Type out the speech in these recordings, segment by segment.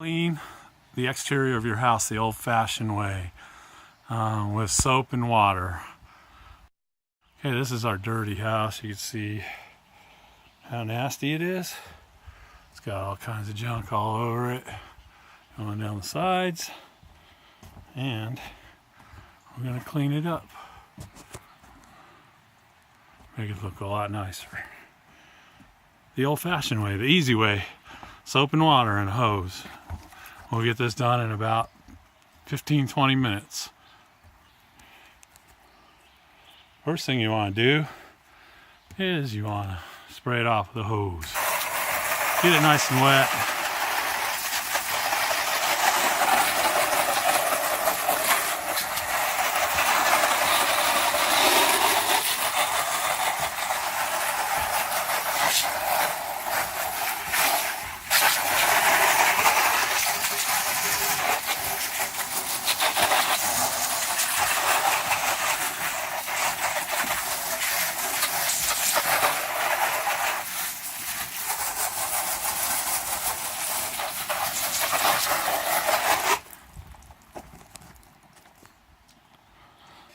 Clean the exterior of your house the old-fashioned way with soap and water. Okay, this is our dirty house. You can see how nasty it is. It's got all kinds of junk all over it, going down the sides, and we're going to clean it up. Make it look a lot nicer. The old-fashioned way, the easy way. Soap and water and a hose. We'll get this done in about 15-20 minutes. First thing you want to do is you want to spray it off with a hose. Get it nice and wet.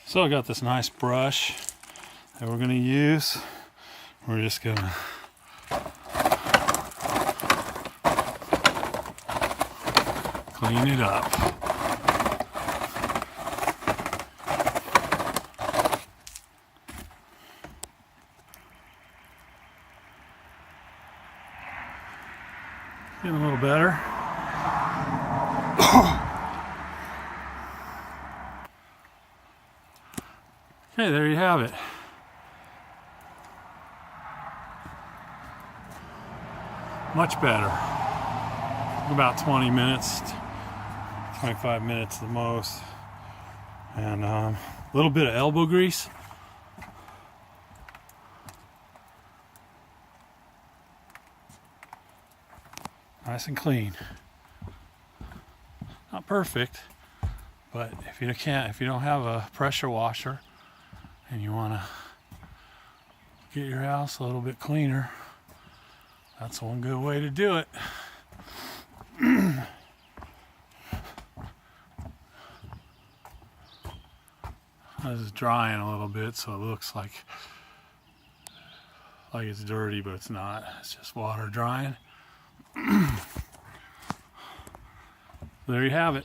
So I got this nice brush that we're going to use. We're just going to clean it up. Getting a little better. Okay, there you have it. Much better. About 20 minutes, 25 minutes the most. And a little bit of elbow grease. Nice and clean. Not perfect, but if you don't have a pressure washer, and you want to get your house a little bit cleaner, that's one good way to do it. This is drying a little bit, so it looks like it's dirty, but it's not. It's just water drying. There you have it.